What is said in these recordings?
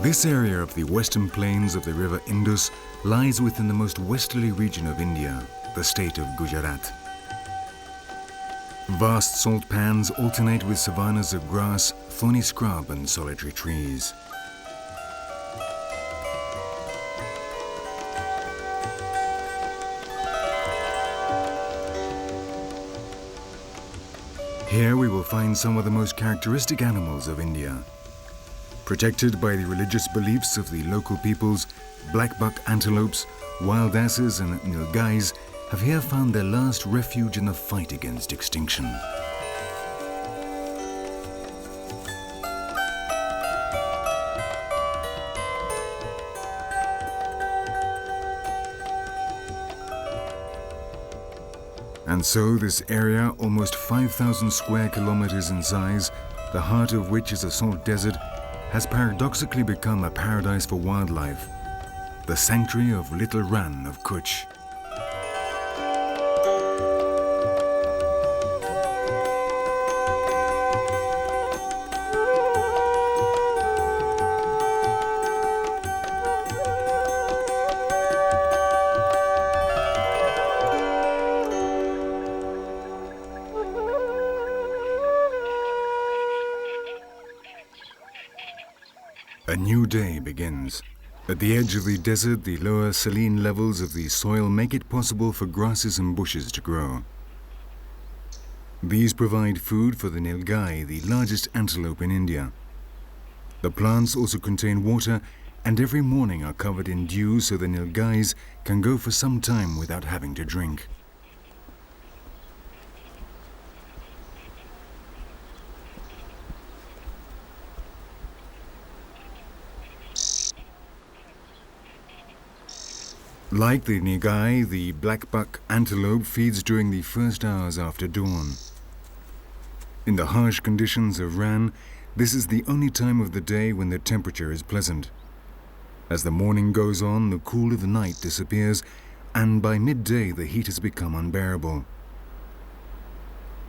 This area of the western plains of the river Indus lies within the most westerly region of India, the state of Gujarat. Vast salt pans alternate with savannas of grass, thorny scrub and solitary trees. Here we will find some of the most characteristic animals of India. Protected by the religious beliefs of the local peoples, blackbuck antelopes, wild asses and nilgais have here found their last refuge in the fight against extinction. And so this area, almost 5,000 square kilometers in size, the heart of which is a salt desert, has paradoxically become a paradise for wildlife, the sanctuary of little Rann of Kutch. A new day begins. At the edge of the desert, the lower saline levels of the soil make it possible for grasses and bushes to grow. These provide food for the nilgai, the largest antelope in India. The plants also contain water and every morning are covered in dew so the nilgais can go for some time without having to drink. Like the nilgai, the blackbuck antelope feeds during the first hours after dawn. In the harsh conditions of Rann, this is the only time of the day when the temperature is pleasant. As the morning goes on, the cool of the night disappears, and by midday the heat has become unbearable.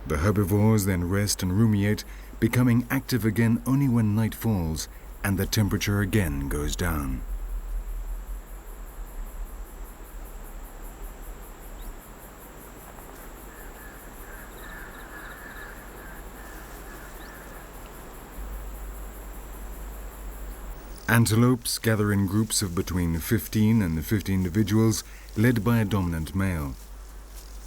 The herbivores then rest and ruminate, becoming active again only when night falls and the temperature again goes down. Antelopes gather in groups of between 15 and 50 individuals, led by a dominant male.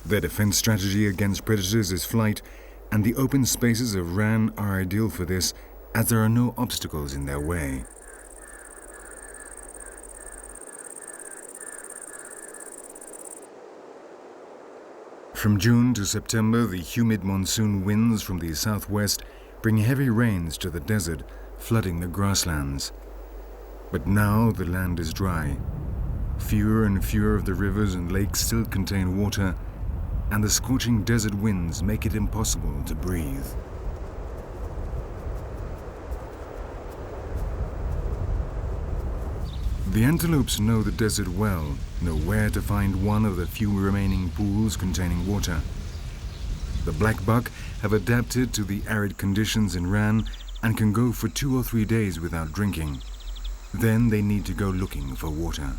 Their defense strategy against predators is flight, and the open spaces of Rann are ideal for this, as there are no obstacles in their way. From June to September, the humid monsoon winds from the southwest bring heavy rains to the desert, flooding the grasslands. But now the land is dry. Fewer and fewer of the rivers and lakes still contain water, and the scorching desert winds make it impossible to breathe. The antelopes know the desert well, know where to find one of the few remaining pools containing water. The blackbuck have adapted to the arid conditions in Rann and can go for 2 or 3 days without drinking. Then they need to go looking for water.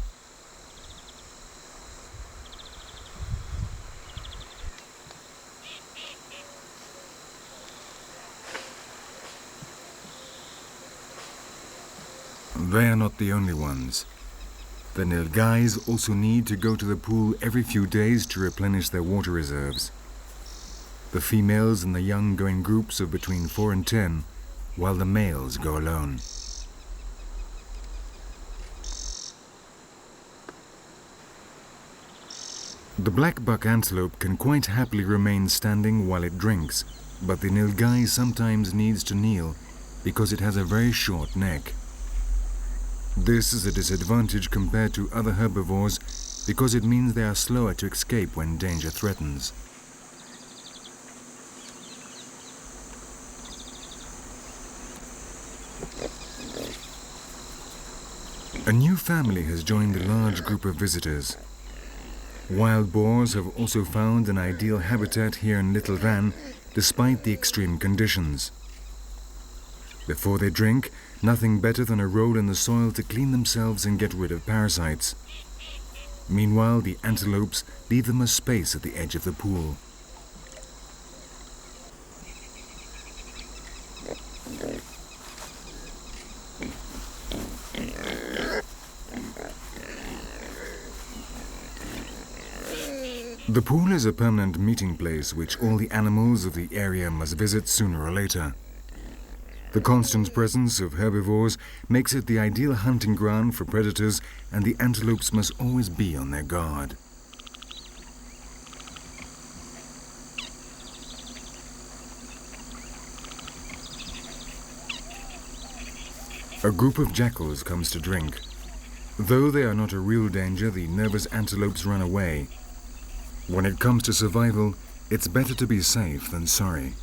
They are not the only ones. The nilgais also need to go to the pool every few days to replenish their water reserves. The females and the young go in groups of between 4 and 10, while the males go alone. The blackbuck antelope can quite happily remain standing while it drinks, but the nilgai sometimes needs to kneel because it has a very short neck. This is a disadvantage compared to other herbivores because it means they are slower to escape when danger threatens. A new family has joined the large group of visitors. Wild boars have also found an ideal habitat here in Little Rann, despite the extreme conditions. Before they drink, nothing better than a roll in the soil to clean themselves and get rid of parasites. Meanwhile, the antelopes leave them a space at the edge of the pool. The pool is a permanent meeting place which all the animals of the area must visit sooner or later. The constant presence of herbivores makes it the ideal hunting ground for predators, and the antelopes must always be on their guard. A group of jackals comes to drink. Though they are not a real danger, the nervous antelopes run away. When it comes to survival, it's better to be safe than sorry.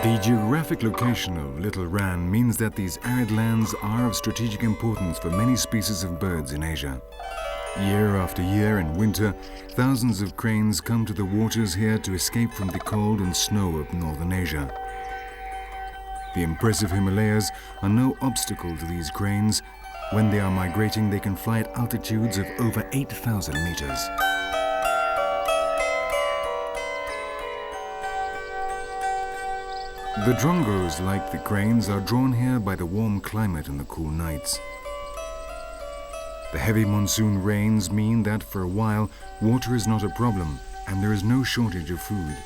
The geographic location of Little Rann means that these arid lands are of strategic importance for many species of birds in Asia. Year after year in winter, thousands of cranes come to the waters here to escape from the cold and snow of northern Asia. The impressive Himalayas are no obstacle to these cranes. When they are migrating, they can fly at altitudes of over 8,000 meters. The drongos, like the cranes, are drawn here by the warm climate and the cool nights. The heavy monsoon rains mean that for a while water is not a problem and there is no shortage of food.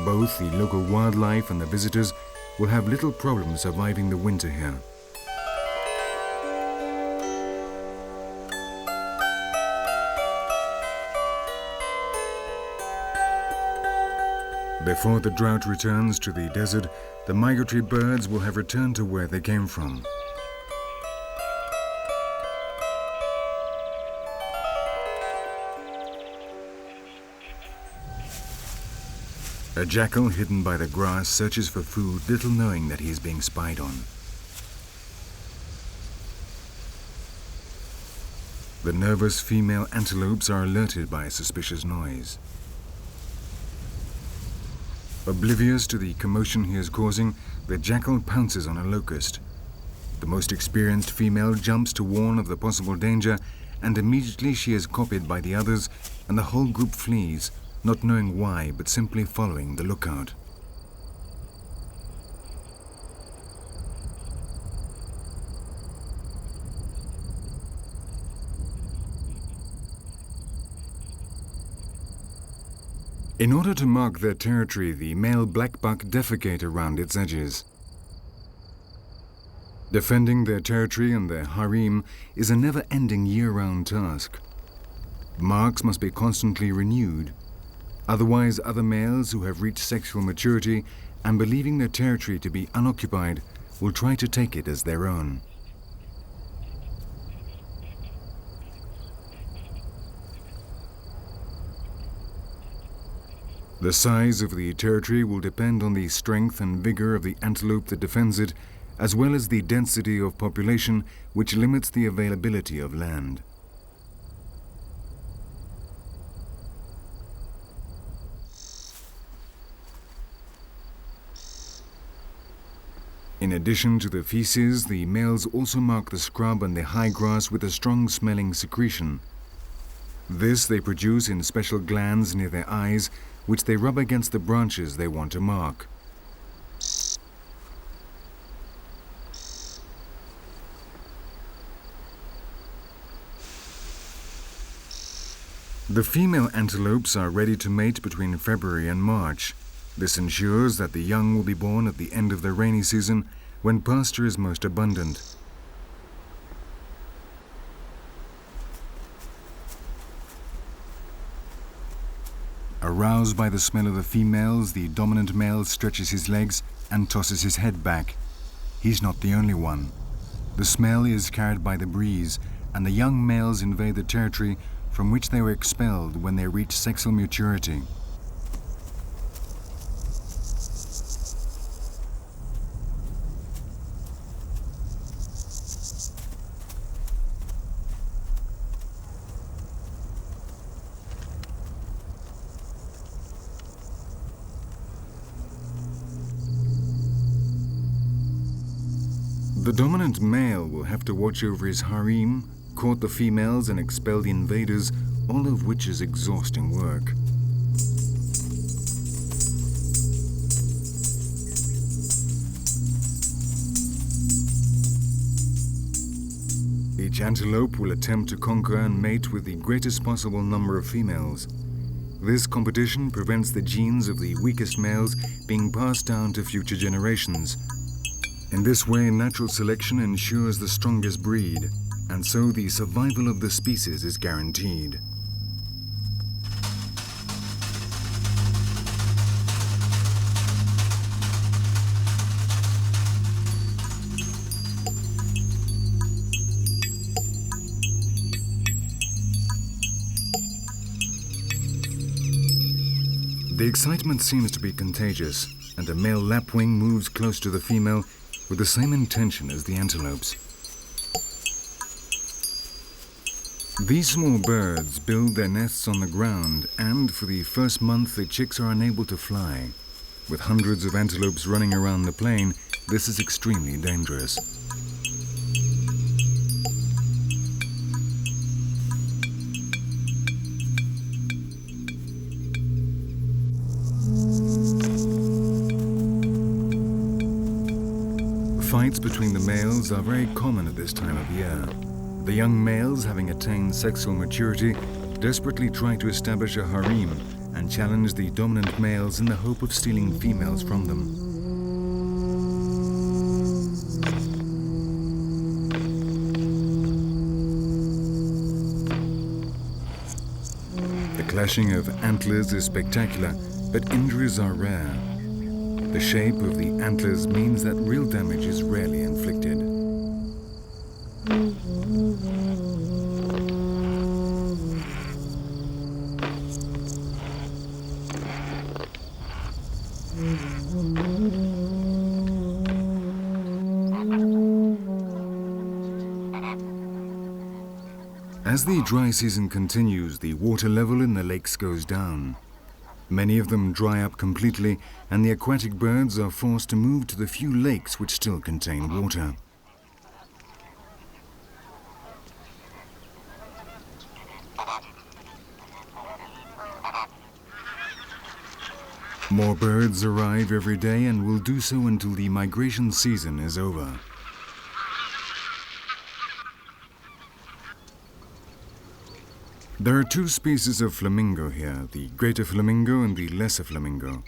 Both the local wildlife and the visitors will have little problem surviving the winter here. Before the drought returns to the desert, the migratory birds will have returned to where they came from. A jackal hidden by the grass searches for food, little knowing that he is being spied on. The nervous female antelopes are alerted by a suspicious noise. Oblivious to the commotion he is causing, the jackal pounces on a locust. The most experienced female jumps to warn of the possible danger, and immediately she is copied by the others, and the whole group flees, not knowing why, but simply following the lookout. In order to mark their territory, the male blackbuck defecate around its edges. Defending their territory and their harem is a never-ending year-round task. Marks must be constantly renewed. Otherwise, other males who have reached sexual maturity and believing their territory to be unoccupied will try to take it as their own. The size of the territory will depend on the strength and vigor of the antelope that defends it, as well as the density of population, which limits the availability of land. In addition to the feces, the males also mark the scrub and the high grass with a strong-smelling secretion. This they produce in special glands near their eyes, which they rub against the branches they want to mark. The female antelopes are ready to mate between February and March. This ensures that the young will be born at the end of the rainy season, when pasture is most abundant. Aroused by the smell of the females, the dominant male stretches his legs and tosses his head back. He's not the only one. The smell is carried by the breeze, and the young males invade the territory from which they were expelled when they reach sexual maturity. The dominant male will have to watch over his harem, court the females and expel the invaders, all of which is exhausting work. Each antelope will attempt to conquer and mate with the greatest possible number of females. This competition prevents the genes of the weakest males being passed down to future generations. In this way, natural selection ensures the strongest breed, and so the survival of the species is guaranteed. The excitement seems to be contagious, and a male lapwing moves close to the female with the same intention as the antelopes. These small birds build their nests on the ground, and for the first month the chicks are unable to fly. With hundreds of antelopes running around the plain, this is extremely dangerous. Fights between the males are very common at this time of year. The young males, having attained sexual maturity, desperately try to establish a harem and challenge the dominant males in the hope of stealing females from them. The clashing of antlers is spectacular, but injuries are rare. The shape of the antlers means that real damage is rarely inflicted. As the dry season continues, the water level in the lakes goes down. Many of them dry up completely, and the aquatic birds are forced to move to the few lakes which still contain water. More birds arrive every day and will do so until the migration season is over. There are two species of flamingo here, the greater flamingo and the lesser flamingo.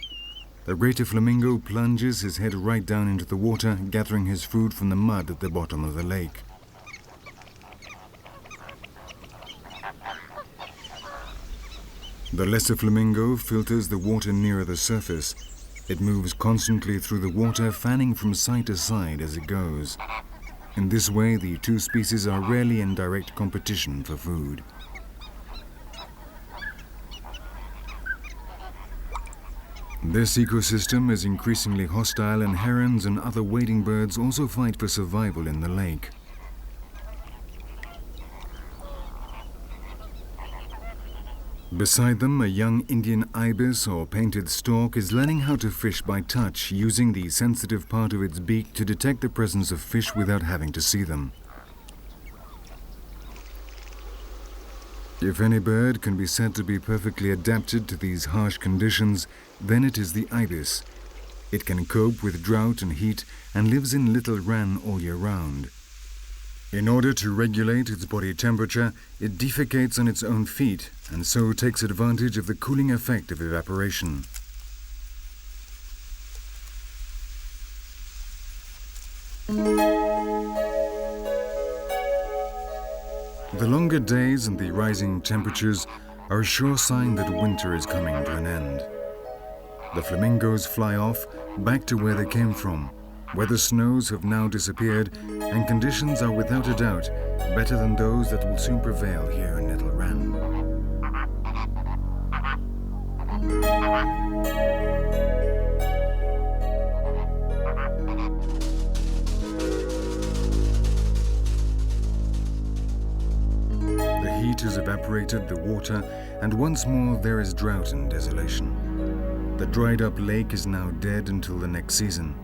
The greater flamingo plunges his head right down into the water, gathering his food from the mud at the bottom of the lake. The lesser flamingo filters the water nearer the surface. It moves constantly through the water, fanning from side to side as it goes. In this way, the two species are rarely in direct competition for food. This ecosystem is increasingly hostile, and herons and other wading birds also fight for survival in the lake. Beside them, a young Indian ibis or painted stork is learning how to fish by touch, using the sensitive part of its beak to detect the presence of fish without having to see them. If any bird can be said to be perfectly adapted to these harsh conditions, then it is the ibis. It can cope with drought and heat and lives in Little Rann all year round. In order to regulate its body temperature, it defecates on its own feet and so takes advantage of the cooling effect of evaporation. The longer days and the rising temperatures are a sure sign that winter is coming to an end. The flamingos fly off back to where they came from, where the snows have now disappeared and conditions are without a doubt better than those that will soon prevail here in Little Rann. The heat has evaporated the water, and once more there is drought and desolation. The dried-up lake is now dead until the next season.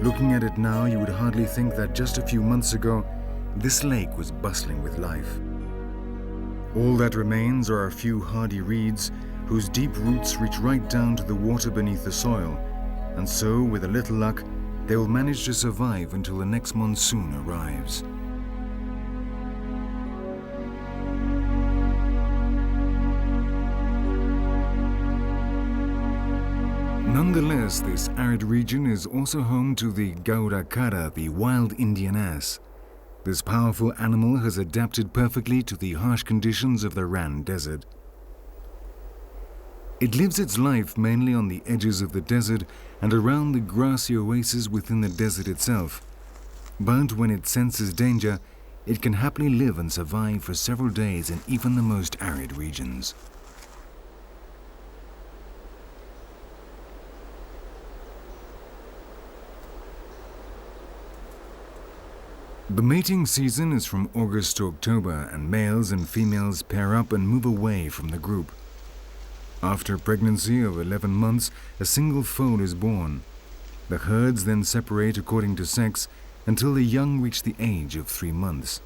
Looking at it now, you would hardly think that just a few months ago, this lake was bustling with life. All that remains are a few hardy reeds whose deep roots reach right down to the water beneath the soil, and so, with a little luck, they will manage to survive until the next monsoon arrives. Nonetheless, this arid region is also home to the Gaurakara, the wild Indian ass. This powerful animal has adapted perfectly to the harsh conditions of the Rann desert. It lives its life mainly on the edges of the desert and around the grassy oases within the desert itself. But when it senses danger, it can happily live and survive for several days in even the most arid regions. The mating season is from August to October, and males and females pair up and move away from the group. After a pregnancy of 11 months, a single foal is born. The herds then separate according to sex until the young reach the age of 3 months.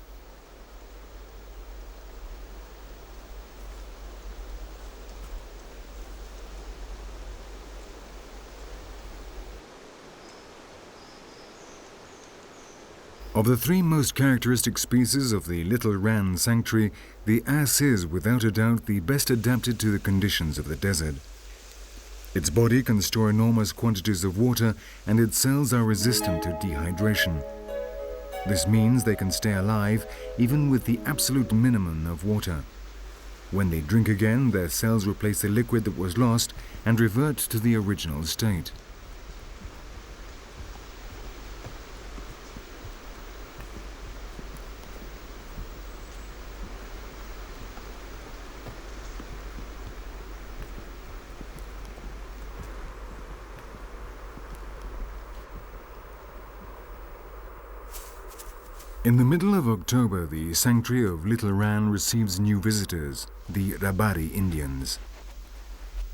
Of the 3 most characteristic species of the Little Rann sanctuary, the ass is, without a doubt, the best adapted to the conditions of the desert. Its body can store enormous quantities of water, and its cells are resistant to dehydration. This means they can stay alive even with the absolute minimum of water. When they drink again, their cells replace the liquid that was lost and revert to the original state. In the middle of October, the sanctuary of Little Rann receives new visitors, the Rabari Indians.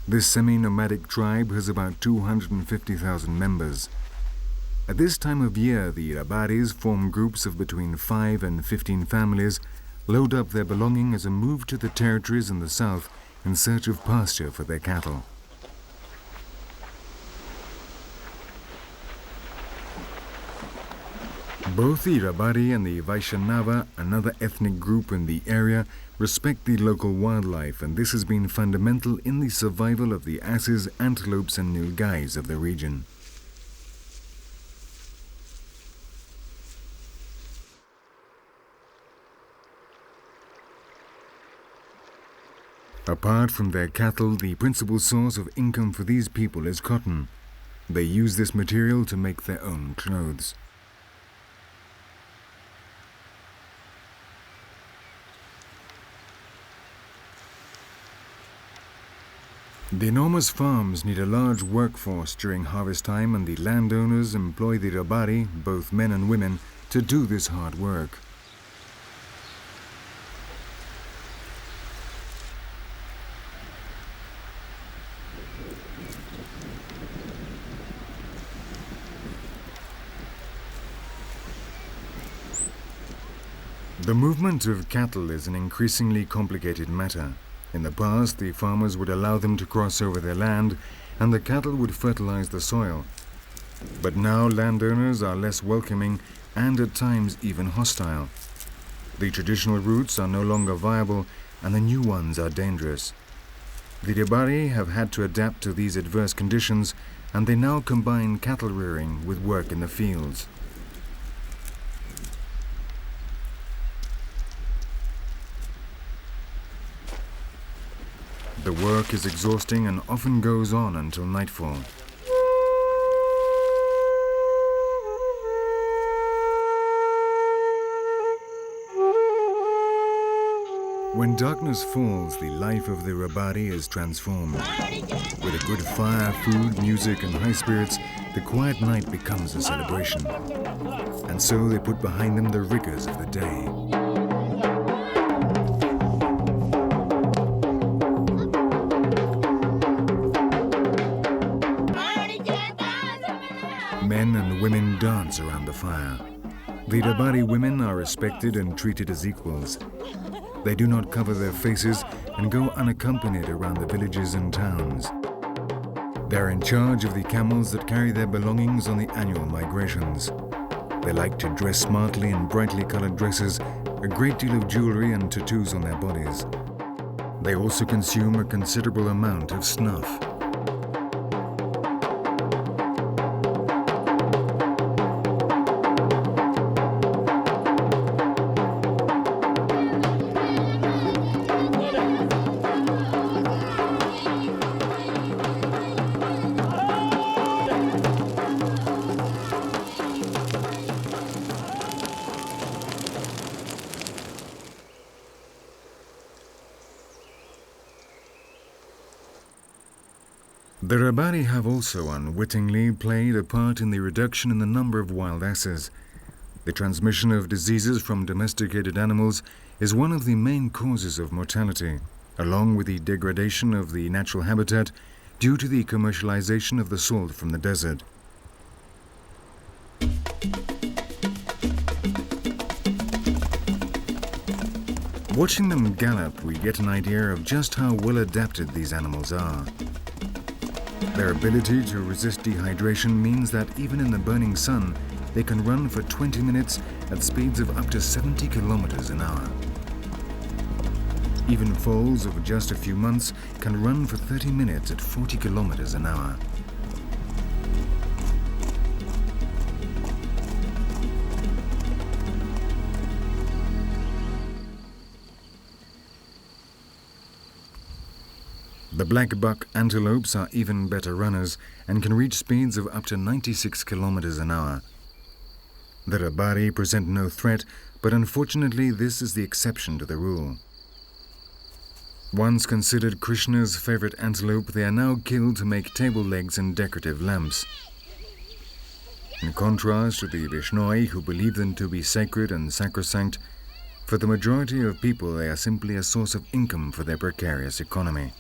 This semi-nomadic tribe has about 250,000 members. At this time of year, the Rabaris form groups of between 5 and 15 families, load up their belongings and move to the territories in the south in search of pasture for their cattle. Both the Rabari and the Vaishnava, another ethnic group in the area, respect the local wildlife, and this has been fundamental in the survival of the asses, antelopes and nilgais of the region. Apart from their cattle, the principal source of income for these people is cotton. They use this material to make their own clothes. The enormous farms need a large workforce during harvest time, and the landowners employ the Rabari, both men and women, to do this hard work. The movement of cattle is an increasingly complicated matter. In the past, the farmers would allow them to cross over their land, and the cattle would fertilize the soil. But now landowners are less welcoming and at times even hostile. The traditional routes are no longer viable, and the new ones are dangerous. The Rabari have had to adapt to these adverse conditions, and they now combine cattle rearing with work in the fields. The work is exhausting and often goes on until nightfall. When darkness falls, the life of the Rabari is transformed. With a good fire, food, music and high spirits, the quiet night becomes a celebration. And so they put behind them the rigors of the day. men and women dance around the fire. The Dabari women are respected and treated as equals. They do not cover their faces and go unaccompanied around the villages and towns. They're in charge of the camels that carry their belongings on the annual migrations. They like to dress smartly in brightly colored dresses, a great deal of jewelry and tattoos on their bodies. They also consume a considerable amount of snuff. The Rabari have also unwittingly played a part in the reduction in the number of wild asses. The transmission of diseases from domesticated animals is one of the main causes of mortality, along with the degradation of the natural habitat due to the commercialization of the salt from the desert. Watching them gallop, we get an idea of just how well adapted these animals are. Their ability to resist dehydration means that even in the burning sun, they can run for 20 minutes at speeds of up to 70 kilometers an hour. Even foals of just a few months can run for 30 minutes at 40 kilometers an hour. The black buck antelopes are even better runners and can reach speeds of up to 96 kilometers an hour. The Rabari present no threat, but unfortunately this is the exception to the rule. Once considered Krishna's favorite antelope, they are now killed to make table legs and decorative lamps. In contrast to the Vishnoi, who believe them to be sacred and sacrosanct, for the majority of people they are simply a source of income for their precarious economy.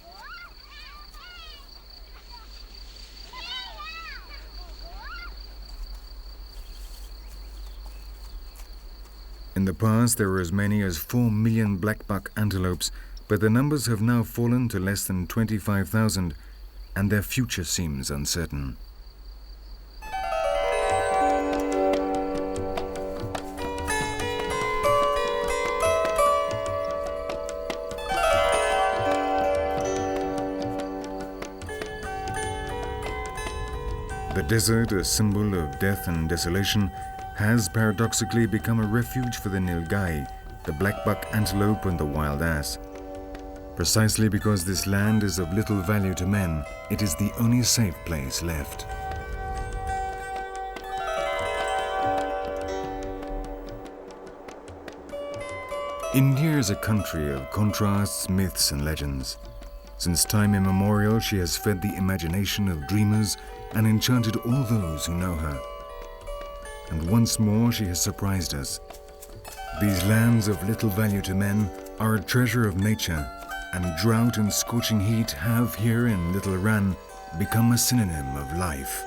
In the past, there were as many as 4 million blackbuck antelopes, but the numbers have now fallen to less than 25,000, and their future seems uncertain. The desert, a symbol of death and desolation, has paradoxically become a refuge for the nilgai, the blackbuck antelope and the wild ass. Precisely because this land is of little value to men, it is the only safe place left. India is a country of contrasts, myths and legends. Since time immemorial, she has fed the imagination of dreamers and enchanted all those who know her. And once more she has surprised us. These lands of little value to men are a treasure of nature, and drought and scorching heat have here in Little Rann become a synonym of life.